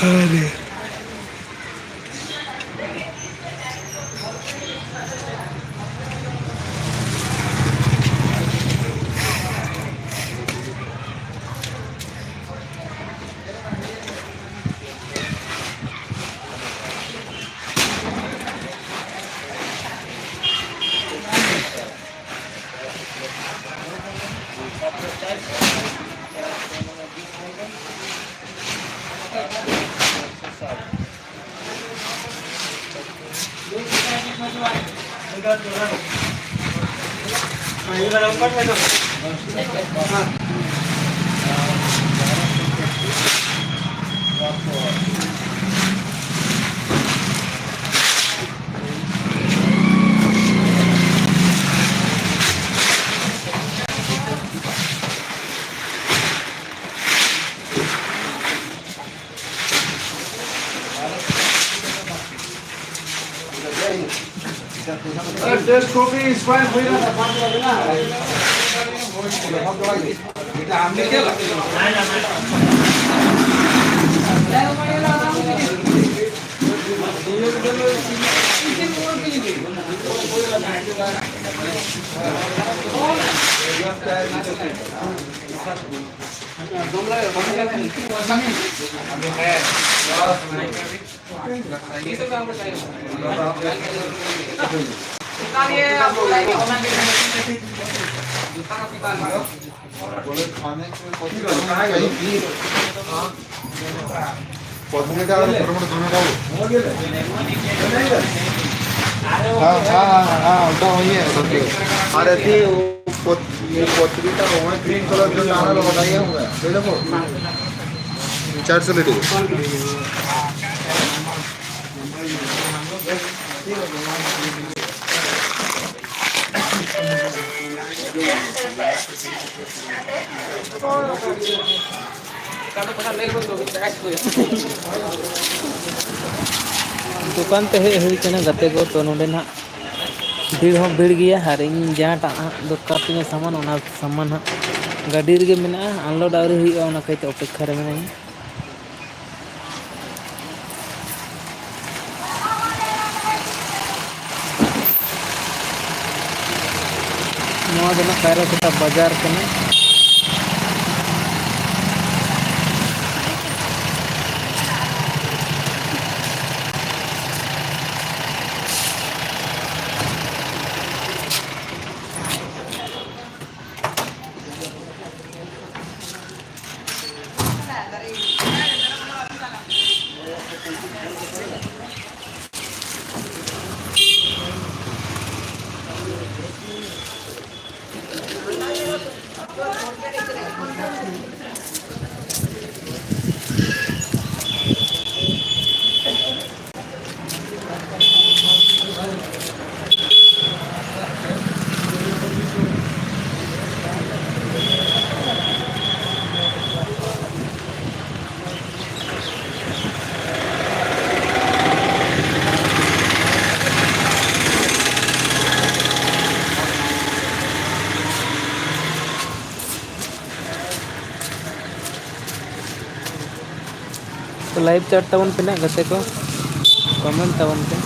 अरे This copy is fine for you. अरे थी पोतरी का रोना ग्रीन कलर जो नाना लगाया हुआ है ले लो 400 ले लो दुकान पे हुई कना गते को तो नोडे ना भीड़ हो भीड़ गया और इन जहाँटा दरकार तीन सामान ओना सामान गाड़ी रे मेना अनलोड आवरी हुई ओना कइते अपेक्षा रे मेना नवा दना कायरा कोटा बाजार कने तो लाइव चैट तवन पे ना गते को कमेंट तवन पे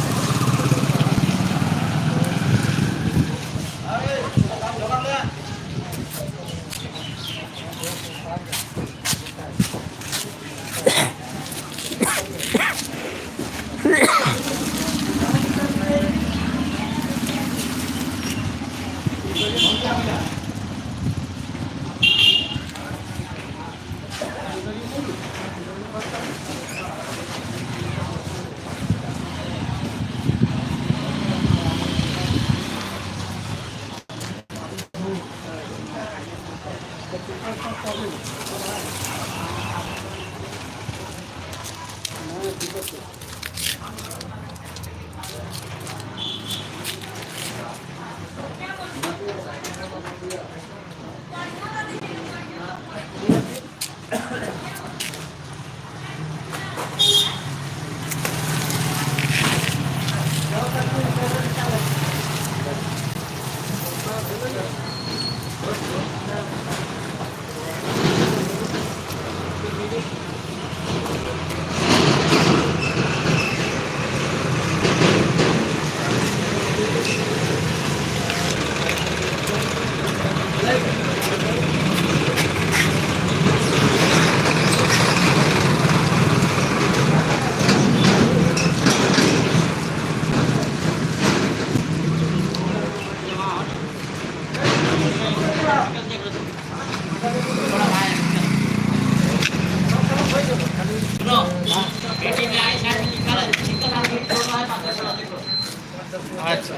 अच्छा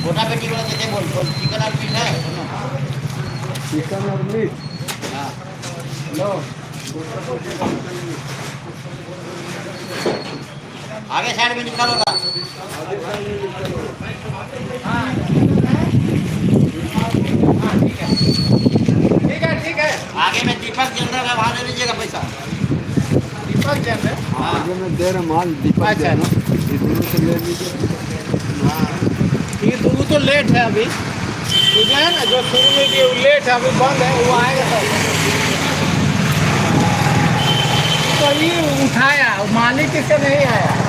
गोटा पेटी वाला देते बोल बोल चिकन और पीस है चिकन और मीट हाँ लो आगे साइड में निकालोगा ठीक है आगे में दीपक जनरल है वहाँ दे दीजिएगा पैसा दीपक जैन है आगे में दे रहे माल दीपक अच्छा। देना ये दोनों से ले लीजिए ये दोनों तो लेट है अभी तो जो है ना जो शुरू में दिए वो लेट है अभी बंद है वो आएगा तो ये उठाया मालिक इससे नहीं आया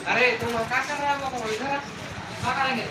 अरे तुम क्या कर रहे हो इधर क्या करेंगे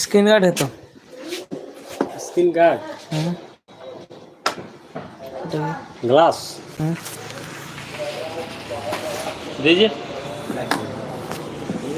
स्क्रीन गार्ड है तो स्क्रीन गार्ड हम्म, ग्लास हम्म। दीजिए